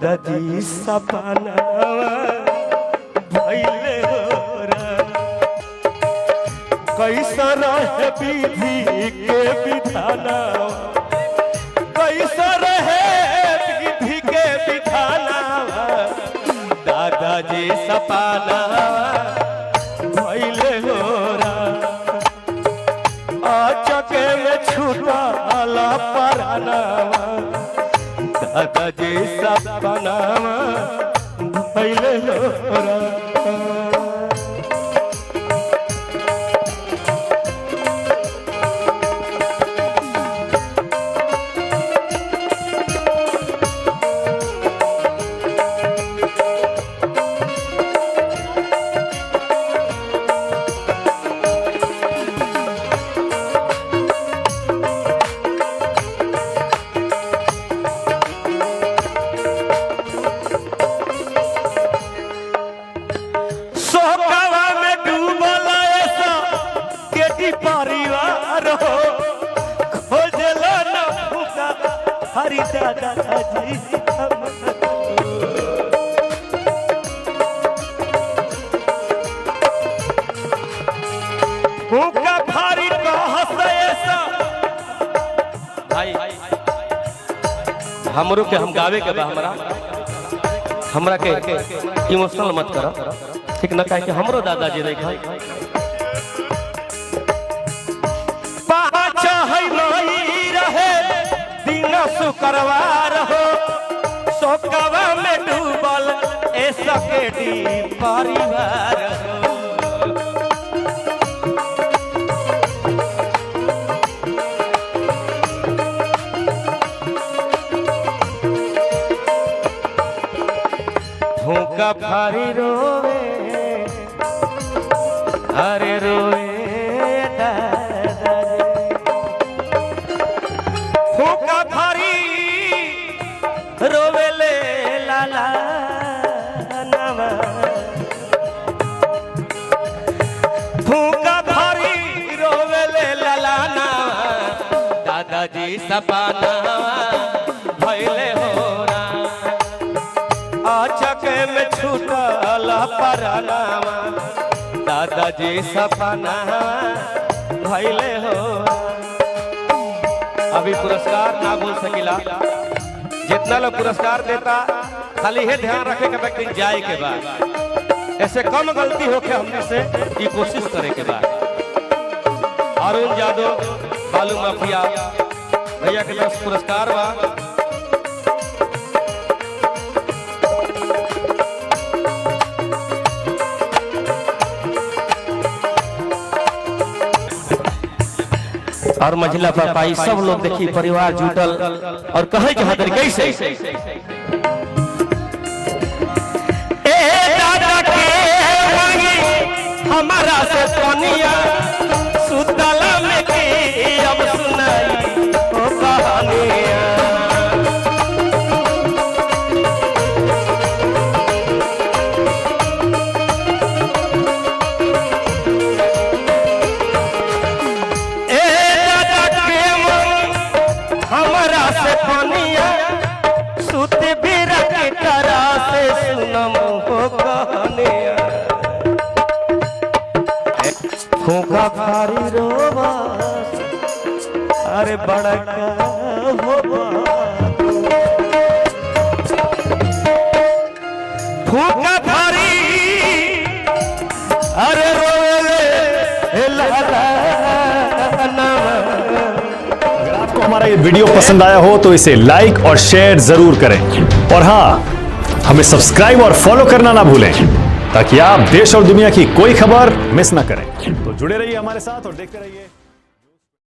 दादाजी सपनावा भइले होरा कैसा रहे विधि के विधानावा कैसा रहे विधि के विधानावा दादाजी सपनावा भइले होरा आचके में छूटला परानावा दादाजी सपनावा भइले होरा परिवार हो खोजलो न भूखा हरि दादाजी भूखा भारी कहसे भाई हमरो के हम गावे के बा हमरा के इमोशनल मत करो ठीक न काहे कि हमरो दादाजी नहीं खाई शुक्रवार हो शोकवा में डूबल सकेटी परिवार हो भूखा भारी रोवे अरे रोवे भूखा भारी रोवेले लाला नवा भूखा भारी रोवेले लाला नवा दादाजी सपनावा भइले होरा आचके में छूटला परानावा दादाजी सपनावा भइले होरा अभी पुरस्कार ना बोल सकिला जितना लोग पुरस्कार देता खाली ये ध्यान रखे के व्यक्ति जाए के बाद ऐसे कम गलती होके हमने से ये कोशिश करे के बाद अरुण यादव बालू माफिया भैया के तरफ पुरस्कार बा और महिला पापाई सब लोग देखी परिवार जुटल और कहे के हदर कैसे ए दादा के मांगी हमारा से सोनिया सुतला में की अब सुनाई ओ कहानियां भूखा भारी रोवा अरे बड़का होबा भूखा भारी अरे रोवे लाला नवा। अगर आपको हमारा ये वीडियो पसंद आया हो तो इसे लाइक और शेयर जरूर करें और हाँ हमें सब्सक्राइब और फॉलो करना ना भूलें ताकि आप देश और दुनिया की कोई खबर मिस ना करें। तो जुड़े रहिए हमारे साथ और देखते रहिए।